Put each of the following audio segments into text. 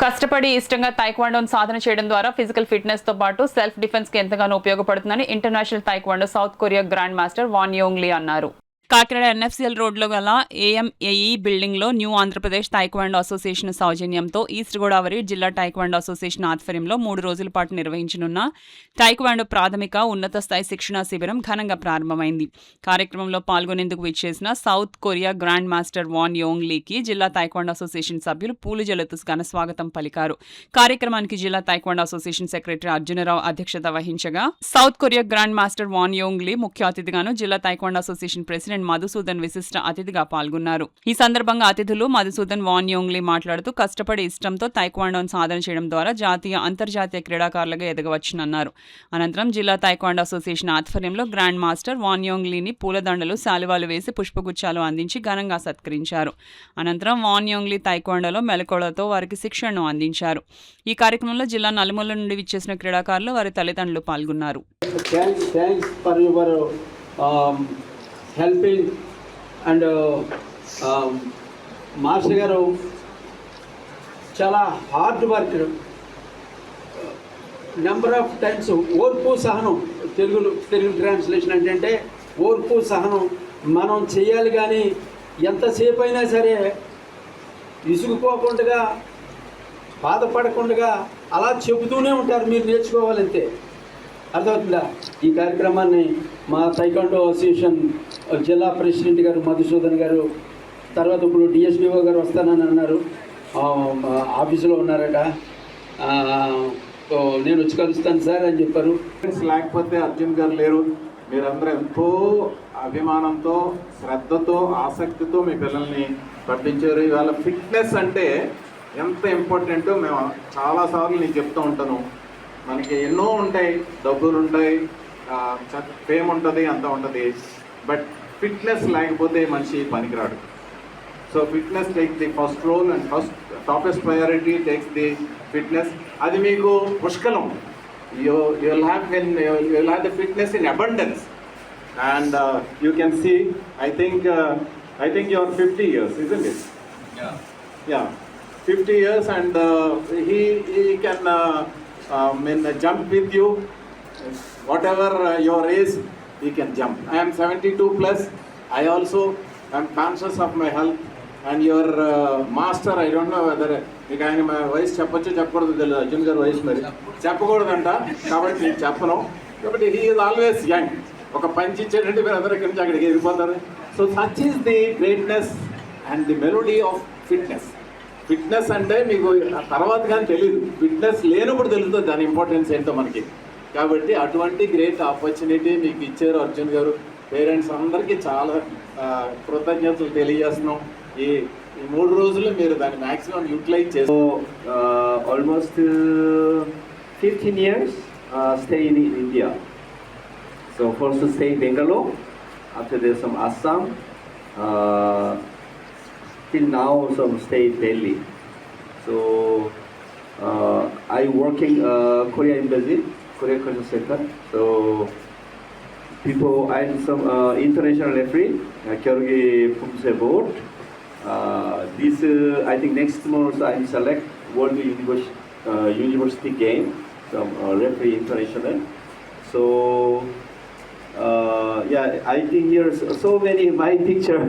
కష్టపడి ఇష్టంగా తైక్వాండోను సాధన చేయడం ద్వారా ఫిజికల్ ఫిట్నెస్ తో పాటు సెల్ఫ్ డిఫెన్స్ కి ఎంతగానో ఉపయోగపడుతుందని international taekwondo South Korea grand master Won Yong Lee అన్నారు. కాకినాడ ఎన్ఎఫ్సిఎల్ రోడ్లో గల ఏఎంఏఈ బిల్డింగ్లో న్యూ ఆంధ్రప్రదేశ్ తైక్వాండో అసోసియేషన్ సౌజన్యంతో ఈస్ట్ గోదావరి జిల్లా తైక్వాండో అసోసియేషన్ ఆధ్వర్యంలో 3 రోజుల పాటు నిర్వహించనున్న తైక్వాండో ప్రాథమిక ఉన్నత స్థాయి శిక్షణా శిబిరం ఘనంగా ప్రారంభమైంది. కార్యక్రమంలో పాల్గొనేందుకు విచ్చేసిన south Korea grand master Won Yong లీకి జిల్లా తైక్వాండో అసోసియేషన్ సభ్యులు పూలుజల్లుతూ ఘన స్వాగతం పలికారు. కార్యక్రమానికి జిల్లా తైక్వాండో అసోసియేషన్ సెక్రటరీ అర్జునరావు అధ్యక్షత వహించగా south Korea grand master Won Yong Lee ముఖ్య అతిథిగాను జిల్లా తైక్వాండో అసోసియేషన్ ప్రెసిడెంట్ మధుసూదన్ విశిష్ట అతిథిగా పాల్గొన్నారు. ఈ సందర్భంగా అతిథులు మధుసూదన్ వాన్ యోంగ్ లీ మాట్లాడుతూ కష్టపడి ఇష్టంతో తైక్వాండోను సాధన చేయడం ద్వారా జాతీయ అంతర్జాతీయ క్రీడాకారులుగా ఎదగవచ్చునన్నారు. అనంతరం జిల్లా తైక్వాండో అసోసియేషన్ ఆధ్వర్యంలో గ్రాండ్ మాస్టర్ వాన్ యోంగ్ లీని పూలదండలు శాలువాలు వేసి పుష్పగుచ్చాలు అందించి ఘనంగా సత్కరించారు. అనంతరం వాన్ యోంగ్ లీ తైక్వాండోలో మెలకువలతో వారికి శిక్షణను అందించారు. ఈ కార్యక్రమంలో జిల్లా నలుమూల నుండి విచ్చేసిన క్రీడాకారులు వారి తల్లిదండ్రులు పాల్గొన్నారు. helping and మాస్టర్ గారు చాలా hard work, number of times ఓర్పు సహనం, తెలుగు ట్రాన్స్లేషన్ ఏంటంటే ఓర్పు సహనం మనం చేయాలి. కానీ ఎంతసేపు అయినా సరే విసుగుపోకుండా బాధపడకుండా అలా చెబుతూనే ఉంటారు. మీరు నేర్చుకోవాలంతే, అర్థమవుతుందా? ఈ కార్యక్రమాన్ని మా తైక్వాండో అసోసియేషన్ జిల్లా ప్రెసిడెంట్ గారు మధుసూదన్ గారు, తర్వాత ఇప్పుడు డిఎస్డిఓ గారు వస్తానని అన్నారు, ఆఫీసులో ఉన్నారట. నేను వచ్చి కలుస్తాను సార్ అని చెప్పారు. లేకపోతే అర్జున్ గారు లేరు. మీరందరూ ఎంతో అభిమానంతో, శ్రద్ధతో, ఆసక్తితో మీ పిల్లల్ని పంపించారు. ఇవాళ ఫిట్నెస్ అంటే ఎంత ఇంపార్టెంటో మేము చాలాసార్లు నేను చెప్తూ ఉంటాను. మనకి ఎన్నో ఉంటాయి, డబ్బులు ఉంటాయి, ఫేమ్ ఉంటుంది, అంత ఉంటుంది. బట్ ఫిట్నెస్ లేకపోతే మనిషి పనికిరాడు. So fitness takes the first role and first toppest priority takes the fitness. అది మీకు పుష్కలం. you'll have the fitness in abundance, and you can see, I think you're 50 years, isn't it? Yeah 50 years, and he can jump with you. Whatever your age, he can jump. I am 72 plus. I also am conscious of my health, and your master, I don't know whether మీకు ఆయన వయసు చెప్పొచ్చు చెప్పకూడదు తెలియదు. అర్జున్ గారు వయసు మరి చెప్పకూడదంట, కాబట్టి నేను చెప్పను. కాబట్టి హీ ఈజ్ ఆల్వేస్ యంగ్. ఒక పంచి ఇచ్చేటంటే మీరు అందరూ ఇక్కడి నుంచి అక్కడికి వెళ్ళిపోతారు. So such is the greatness and the melody of fitness. Fitness అంటే మీకు తర్వాత కానీ తెలియదు, ఫిట్నెస్ లేనప్పుడు తెలుస్తుంది దాని ఇంపార్టెన్స్ ఏంటో మనకి. కాబట్టి అటువంటి గ్రేట్ ఆపర్చునిటీ మీకు ఇచ్చారు అర్జున్ గారు. పేరెంట్స్ అందరికీ చాలా కృతజ్ఞతలు తెలియజేస్తున్నాం. ఈ 3 రోజులు మీరు దాన్ని మ్యాక్సిమం యూటిలైజ్ చేస్తారు. Almost 15 years staying in India. So first stay Bangalore, after that some Assam, till now some stay Delhi. So I working Korea Embassy, Korea Culture Center. So I'm some international referee, Kyogi Pumse Board. This I think next month I select World University game, some referee international. So I think here so many my picture.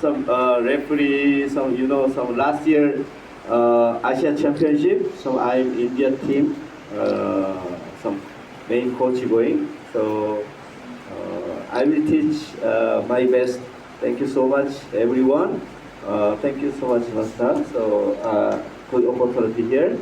Some referee, some some last year Asia Championship. So I'm India team, some main coach going. So I will teach my best. Thank you so much, everyone. Thank you so much, Master. So good opportunity here.